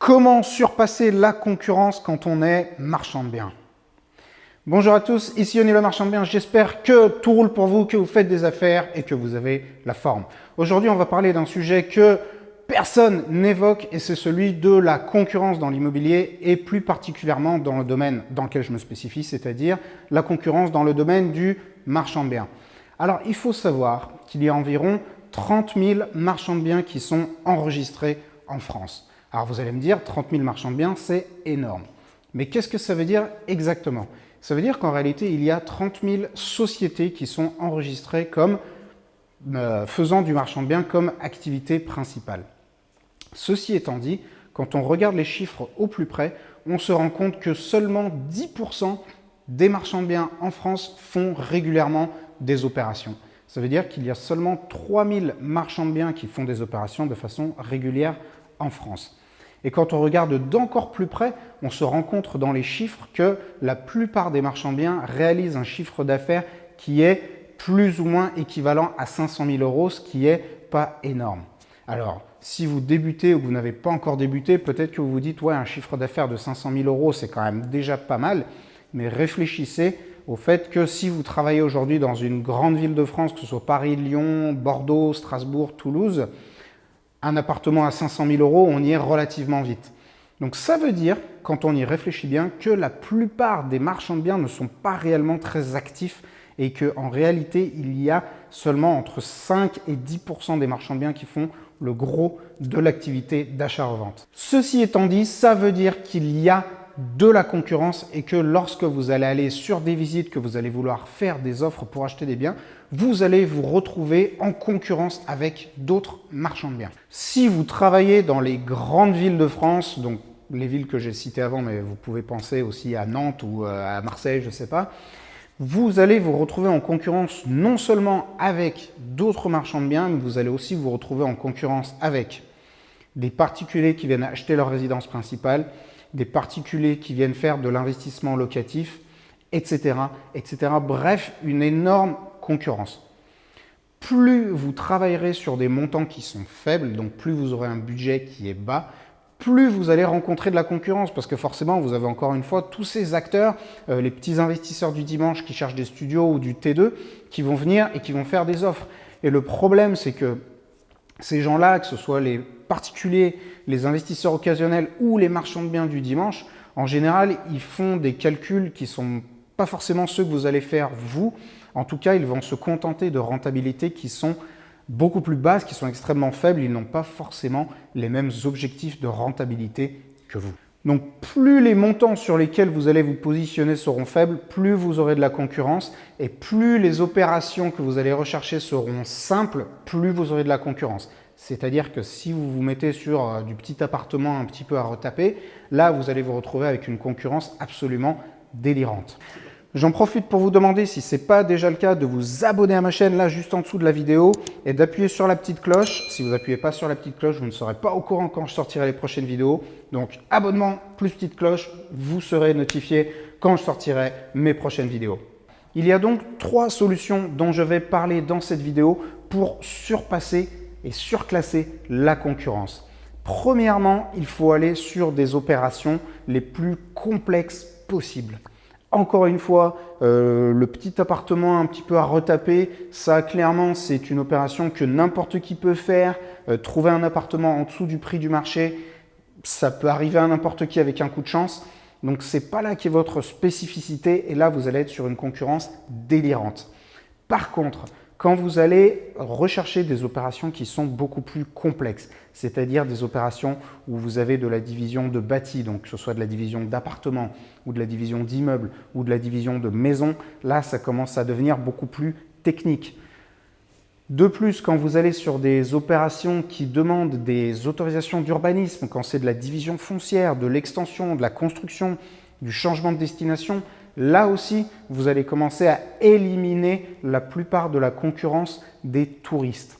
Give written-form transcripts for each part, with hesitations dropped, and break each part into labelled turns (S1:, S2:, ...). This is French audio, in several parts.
S1: Comment surpasser la concurrence quand on est marchand de biens? Bonjour à tous, ici Oni le marchand de biens. J'espère que tout roule pour vous, que vous faites des affaires et que vous avez la forme. Aujourd'hui, on va parler d'un sujet que personne n'évoque et c'est celui de la concurrence dans l'immobilier et plus particulièrement dans le domaine dans lequel je me spécifie, c'est-à-dire la concurrence dans le domaine du marchand de biens. Alors, il faut savoir qu'il y a environ 30 000 marchands de biens qui sont enregistrés en France. Alors, vous allez me dire, 30 000 marchands de biens, c'est énorme. Mais qu'est-ce que ça veut dire exactement? Ça veut dire qu'en réalité, il y a 30 000 sociétés qui sont enregistrées comme faisant du marchand de biens comme activité principale. Ceci étant dit, quand on regarde les chiffres au plus près, on se rend compte que seulement 10% des marchands de biens en France font régulièrement des opérations. Ça veut dire qu'il y a seulement 3 000 marchands de biens qui font des opérations de façon régulière en France. Et quand on regarde d'encore plus près, on se rend compte dans les chiffres que la plupart des marchands de biens réalisent un chiffre d'affaires qui est plus ou moins équivalent à 500 000 euros, ce qui n'est pas énorme. Alors, si vous débutez ou que vous n'avez pas encore débuté, peut-être que vous vous dites « ouais, un chiffre d'affaires de 500 000 euros, c'est quand même déjà pas mal », mais réfléchissez au fait que si vous travaillez aujourd'hui dans une grande ville de France, que ce soit Paris, Lyon, Bordeaux, Strasbourg, Toulouse, un appartement à 500 000 euros, on y est relativement vite. Donc ça veut dire, quand on y réfléchit bien, que la plupart des marchands de biens ne sont pas réellement très actifs et qu'en réalité, il y a seulement entre 5 et 10% des marchands de biens qui font le gros de l'activité d'achat-revente. Ceci étant dit, ça veut dire qu'il y a de la concurrence et que lorsque vous allez aller sur des visites, que vous allez vouloir faire des offres pour acheter des biens, vous allez vous retrouver en concurrence avec d'autres marchands de biens. Si vous travaillez dans les grandes villes de France, donc les villes que j'ai citées avant, mais vous pouvez penser aussi à Nantes ou à Marseille, je ne sais pas, vous allez vous retrouver en concurrence non seulement avec d'autres marchands de biens, mais vous allez aussi vous retrouver en concurrence avec des particuliers qui viennent acheter leur résidence principale, des particuliers qui viennent faire de l'investissement locatif, etc., etc. Bref, une énorme concurrence. Plus vous travaillerez sur des montants qui sont faibles, donc plus vous aurez un budget qui est bas, plus vous allez rencontrer de la concurrence parce que forcément, vous avez encore une fois tous ces acteurs, les petits investisseurs du dimanche qui cherchent des studios ou du T2 qui vont venir et qui vont faire des offres. Et le problème, c'est que ces gens-là, que ce soit les particuliers, les investisseurs occasionnels ou les marchands de biens du dimanche, en général, ils font des calculs qui ne sont pas forcément ceux que vous allez faire vous. En tout cas, ils vont se contenter de rentabilités qui sont beaucoup plus basses, qui sont extrêmement faibles. Ils n'ont pas forcément les mêmes objectifs de rentabilité que vous. Donc, plus les montants sur lesquels vous allez vous positionner seront faibles, plus vous aurez de la concurrence et plus les opérations que vous allez rechercher seront simples, plus vous aurez de la concurrence. C'est-à-dire que si vous vous mettez sur du petit appartement un petit peu à retaper, là, vous allez vous retrouver avec une concurrence absolument délirante. J'en profite pour vous demander, si ce n'est pas déjà le cas, de vous abonner à ma chaîne, là, juste en dessous de la vidéo, et d'appuyer sur la petite cloche. Si vous n'appuyez pas sur la petite cloche, vous ne serez pas au courant quand je sortirai les prochaines vidéos. Donc, abonnement plus petite cloche, vous serez notifié quand je sortirai mes prochaines vidéos. Il y a donc 3 solutions dont je vais parler dans cette vidéo pour surpasser et surclasser la concurrence. Premièrement, il faut aller sur des opérations les plus complexes possibles. Encore une fois, le petit appartement un petit peu à retaper, ça clairement c'est une opération que n'importe qui peut faire. Trouver un appartement en dessous du prix du marché, ça peut arriver à n'importe qui avec un coup de chance. Donc ce n'est pas là qu'est votre spécificité et là vous allez être sur une concurrence délirante. Par contre, quand vous allez rechercher des opérations qui sont beaucoup plus complexes, c'est-à-dire des opérations où vous avez de la division de bâti, donc que ce soit de la division d'appartements ou de la division d'immeubles ou de la division de maisons, là ça commence à devenir beaucoup plus technique. De plus, quand vous allez sur des opérations qui demandent des autorisations d'urbanisme, quand c'est de la division foncière, de l'extension, de la construction, du changement de destination, là aussi, vous allez commencer à éliminer la plupart de la concurrence des touristes.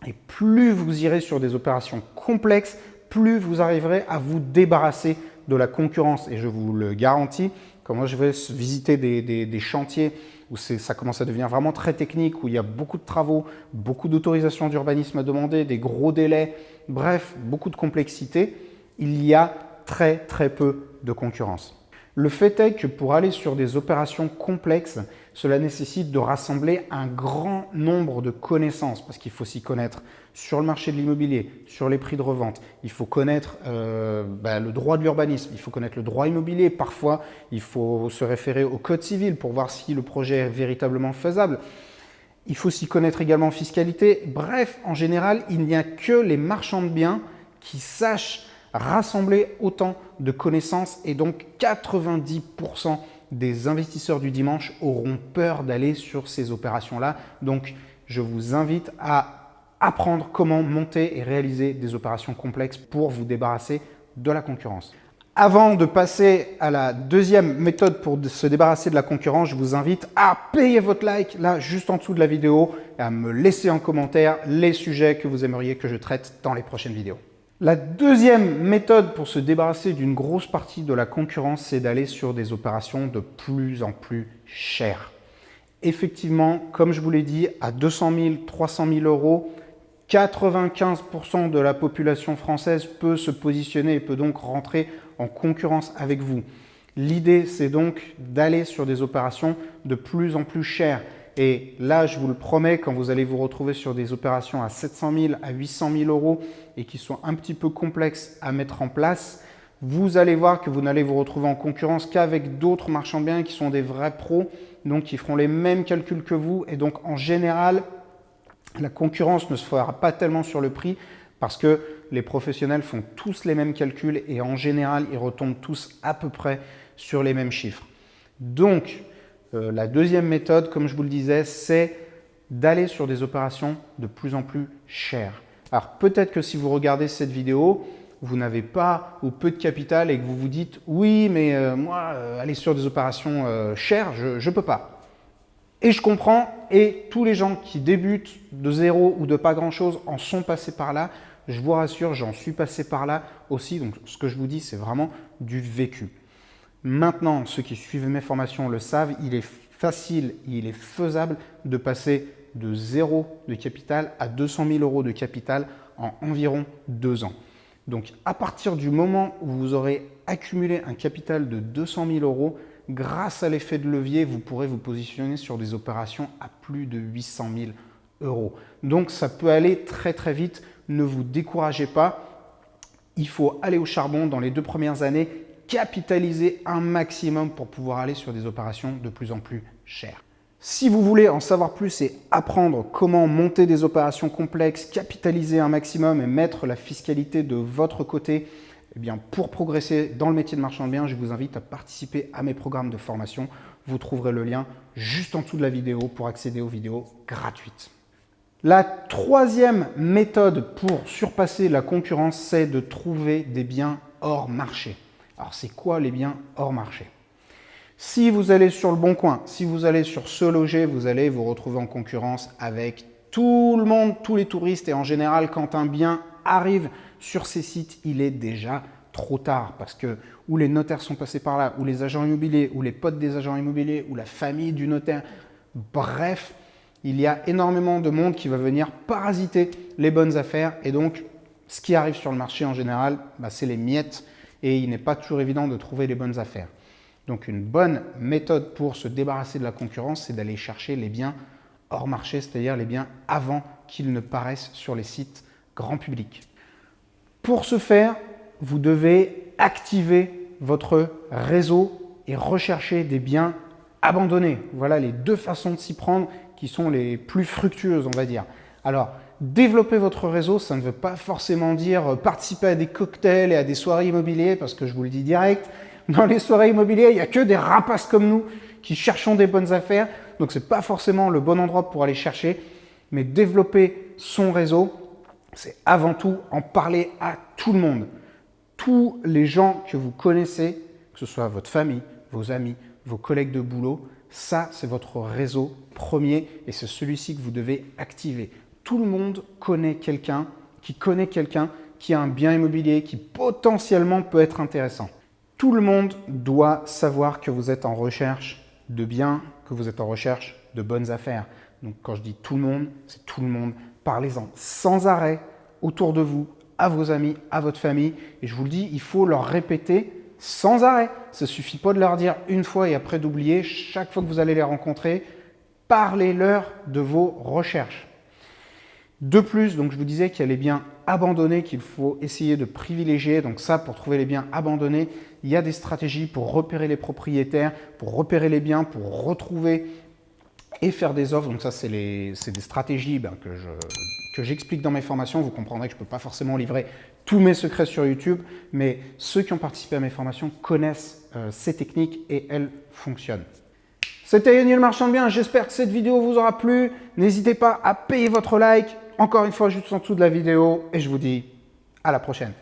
S1: Et plus vous irez sur des opérations complexes, plus vous arriverez à vous débarrasser de la concurrence. Et je vous le garantis, quand moi je vais visiter des chantiers où ça commence à devenir vraiment très technique, où il y a beaucoup de travaux, beaucoup d'autorisations d'urbanisme à demander, des gros délais, bref, beaucoup de complexité, il y a très peu de concurrence. Le fait est que pour aller sur des opérations complexes, cela nécessite de rassembler un grand nombre de connaissances parce qu'il faut s'y connaître sur le marché de l'immobilier, sur les prix de revente, il faut connaître le droit de l'urbanisme, il faut connaître le droit immobilier, parfois il faut se référer au code civil pour voir si le projet est véritablement faisable. Il faut s'y connaître également en fiscalité. Bref, en général, il n'y a que les marchands de biens qui sachent rassembler autant de connaissances et donc 90% des investisseurs du dimanche auront peur d'aller sur ces opérations-là. Donc, je vous invite à apprendre comment monter et réaliser des opérations complexes pour vous débarrasser de la concurrence. Avant de passer à la deuxième méthode pour se débarrasser de la concurrence, je vous invite à payer votre like là juste en dessous de la vidéo et à me laisser en commentaire les sujets que vous aimeriez que je traite dans les prochaines vidéos. La deuxième méthode pour se débarrasser d'une grosse partie de la concurrence, c'est d'aller sur des opérations de plus en plus chères. Effectivement, comme je vous l'ai dit, à 200 000, 300 000 euros, 95% de la population française peut se positionner et peut donc rentrer en concurrence avec vous. L'idée, c'est donc d'aller sur des opérations de plus en plus chères. Et là, je vous le promets, quand vous allez vous retrouver sur des opérations à 700 000, à 800 000 euros et qui sont un petit peu complexes à mettre en place, vous allez voir que vous n'allez vous retrouver en concurrence qu'avec d'autres marchands de biens qui sont des vrais pros, donc qui feront les mêmes calculs que vous. Et donc, en général, la concurrence ne se fera pas tellement sur le prix parce que les professionnels font tous les mêmes calculs et en général, ils retombent tous à peu près sur les mêmes chiffres. Donc, la deuxième méthode, comme je vous le disais, c'est d'aller sur des opérations de plus en plus chères. Alors, peut-être que si vous regardez cette vidéo, vous n'avez pas ou peu de capital et que vous vous dites « Oui, mais moi, aller sur des opérations chères, je ne peux pas ». Et je comprends, et tous les gens qui débutent de zéro ou de pas grand-chose en sont passés par là. Je vous rassure, j'en suis passé par là aussi. Donc, ce que je vous dis, c'est vraiment du vécu. Maintenant, ceux qui suivent mes formations le savent, il est facile, il est faisable de passer de zéro de capital à 200 000 euros de capital en environ 2 ans. Donc, à partir du moment où vous aurez accumulé un capital de 200 000 euros, grâce à l'effet de levier, vous pourrez vous positionner sur des opérations à plus de 800 000 euros. Donc, ça peut aller très vite. Ne vous découragez pas. Il faut aller au charbon dans les 2 premières années, capitaliser un maximum pour pouvoir aller sur des opérations de plus en plus chères. Si vous voulez en savoir plus et apprendre comment monter des opérations complexes, capitaliser un maximum et mettre la fiscalité de votre côté, eh bien, pour progresser dans le métier de marchand de biens, je vous invite à participer à mes programmes de formation. Vous trouverez le lien juste en dessous de la vidéo pour accéder aux vidéos gratuites. La troisième méthode pour surpasser la concurrence, c'est de trouver des biens hors marché. Alors, c'est quoi les biens hors marché? Si vous allez sur Le Bon Coin, si vous allez sur Se Loger, vous allez vous retrouver en concurrence avec tout le monde, tous les touristes. Et en général, quand un bien arrive sur ces sites, il est déjà trop tard parce que ou les notaires sont passés par là, ou les agents immobiliers, ou les potes des agents immobiliers, ou la famille du notaire. Bref, il y a énormément de monde qui va venir parasiter les bonnes affaires. Et donc, ce qui arrive sur le marché en général, c'est les miettes et il n'est pas toujours évident de trouver les bonnes affaires. Donc, une bonne méthode pour se débarrasser de la concurrence, c'est d'aller chercher les biens hors marché, c'est-à-dire les biens avant qu'ils ne paraissent sur les sites grand public. Pour ce faire, vous devez activer votre réseau et rechercher des biens abandonnés. Voilà les 2 façons de s'y prendre qui sont les plus fructueuses, on va dire. Alors, développer votre réseau, ça ne veut pas forcément dire participer à des cocktails et à des soirées immobilières, parce que je vous le dis direct, dans les soirées immobilières, il n'y a que des rapaces comme nous qui cherchons des bonnes affaires. Donc, ce n'est pas forcément le bon endroit pour aller chercher. Mais développer son réseau, c'est avant tout en parler à tout le monde. Tous les gens que vous connaissez, que ce soit votre famille, vos amis, vos collègues de boulot, ça, c'est votre réseau premier et c'est celui-ci que vous devez activer. Tout le monde connaît quelqu'un qui a un bien immobilier qui potentiellement peut être intéressant. Tout le monde doit savoir que vous êtes en recherche de biens, que vous êtes en recherche de bonnes affaires. Donc, quand je dis tout le monde, c'est tout le monde. Parlez-en sans arrêt autour de vous, à vos amis, à votre famille. Et je vous le dis, il faut leur répéter sans arrêt. Ça ne suffit pas de leur dire une fois et après d'oublier. Chaque fois que vous allez les rencontrer, parlez-leur de vos recherches. De plus, donc je vous disais qu'il y a les biens abandonnés qu'il faut essayer de privilégier. Donc ça, pour trouver les biens abandonnés, il y a des stratégies pour repérer les propriétaires, pour repérer les biens, pour retrouver et faire des offres. Donc ça, c'est des stratégies que j'explique dans mes formations. Vous comprendrez que je ne peux pas forcément livrer tous mes secrets sur YouTube, mais ceux qui ont participé à mes formations connaissent ces techniques et elles fonctionnent. C'était Yoni le marchand de biens. J'espère que cette vidéo vous aura plu. N'hésitez pas à payer votre like. Encore une fois, juste en dessous de la vidéo. Et je vous dis à la prochaine.